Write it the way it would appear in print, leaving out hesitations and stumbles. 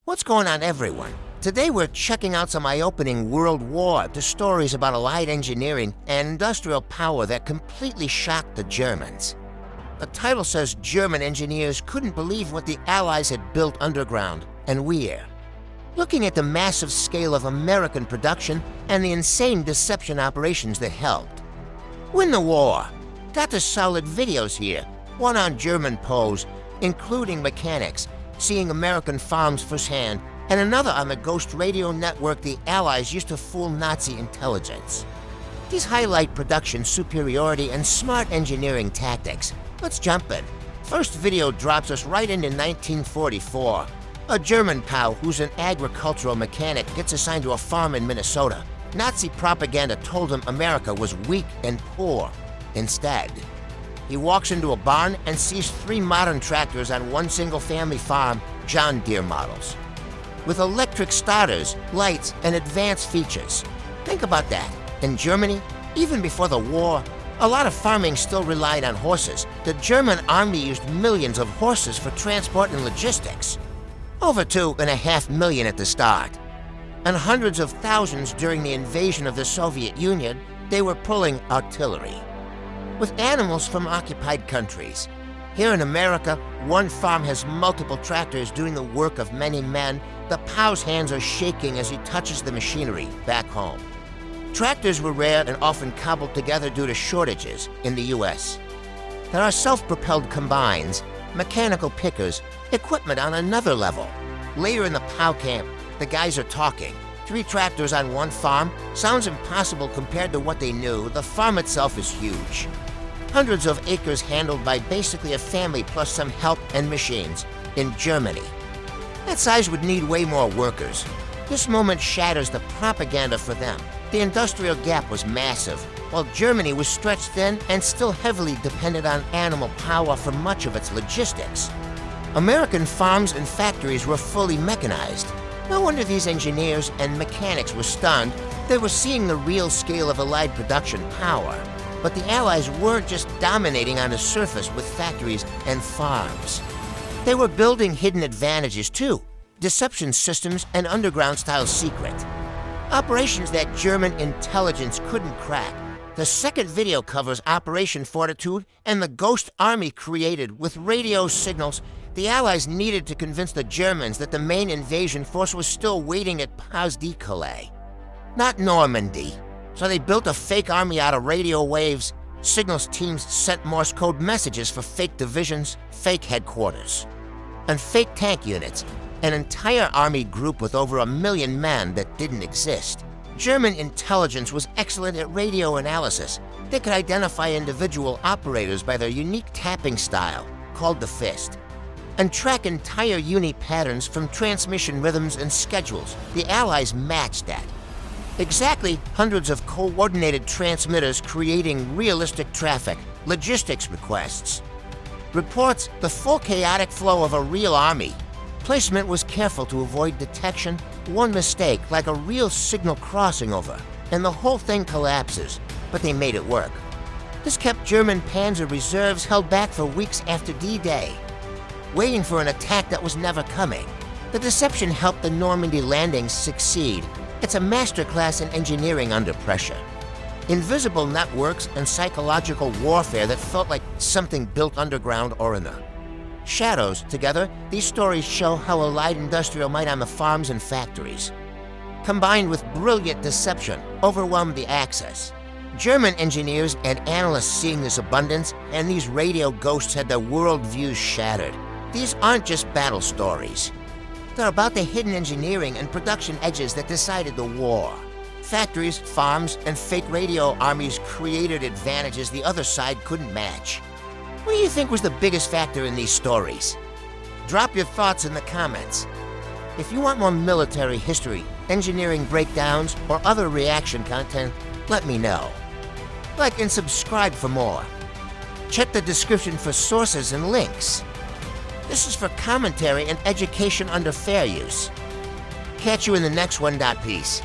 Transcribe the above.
What's going on, everyone? Today we're checking out some eye-opening World War II stories about Allied engineering and industrial power that completely shocked the Germans. The title says German engineers couldn't believe what the Allies had built underground, and we're looking at the massive scale of American production and the insane deception operations that helped win the war. Got the solid videos here, one on German pose, including mechanics, seeing American farms firsthand, and another on the ghost radio network the Allies used to fool Nazi intelligence. These highlight production superiority and smart engineering tactics. Let's jump in. First video drops us right into 1944. A German POW who's an agricultural mechanic gets assigned to a farm in Minnesota. Nazi propaganda told him America was weak and poor. Instead, he walks into a barn and sees 3 modern tractors on one single-family farm, John Deere models, with electric starters, lights, and advanced features. Think about that. In Germany, even before the war, a lot of farming still relied on horses. The German army used millions of horses for transport and logistics. Over 2.5 million at the start. And hundreds of thousands during the invasion of the Soviet Union. They were pulling artillery with animals from occupied countries. Here in America, one farm has multiple tractors doing the work of many men. The POW's hands are shaking as he touches the machinery back home. Tractors were rare and often cobbled together due to shortages in the US. There are self-propelled combines, mechanical pickers, equipment on another level. Later in the POW camp, the guys are talking. 3 tractors on one farm sounds impossible compared to what they knew. The farm itself is huge. Hundreds of acres handled by basically a family plus some help and machines in Germany. That size would need way more workers. This moment shatters the propaganda for them. The industrial gap was massive, while Germany was stretched thin and still heavily dependent on animal power for much of its logistics. American farms and factories were fully mechanized. No wonder these engineers and mechanics were stunned. They were seeing the real scale of Allied production power. But the Allies weren't just dominating on the surface with factories and farms. They were building hidden advantages too, deception systems and underground-style secret operations that German intelligence couldn't crack. The second video covers Operation Fortitude and the ghost army created with radio signals. The Allies needed to convince the Germans that the main invasion force was still waiting at Pas-de-Calais, not Normandy. So they built a fake army out of radio waves. Signals teams sent Morse code messages for fake divisions, fake headquarters, and fake tank units. An entire army group with over 1 million men that didn't exist. German intelligence was excellent at radio analysis. They could identify individual operators by their unique tapping style, called the fist, and track entire unit patterns from transmission rhythms and schedules. The Allies matched that. Exactly hundreds of coordinated transmitters creating realistic traffic, logistics requests, reports the full chaotic flow of a real army. Placement was careful to avoid detection. One mistake, like a real signal crossing over, and the whole thing collapses, but they made it work. This kept German panzer reserves held back for weeks after D-Day, waiting for an attack that was never coming. The deception helped the Normandy landings succeed. It's a masterclass in engineering under pressure. Invisible networks and psychological warfare that felt like something built underground or in the shadows. Together, these stories show how Allied industrial might on the farms and factories, combined with brilliant deception, overwhelmed the Axis. German engineers and analysts seeing this abundance, and these radio ghosts had their worldviews shattered. These aren't just battle stories. They're about the hidden engineering and production edges that decided the war. Factories, farms, and fake radio armies created advantages the other side couldn't match. What do you think was the biggest factor in these stories? Drop your thoughts in the comments. If you want more military history, engineering breakdowns, or other reaction content, let me know. Like and subscribe for more. Check the description for sources and links. This is for commentary and education under fair use. Catch you in the next one. Peace.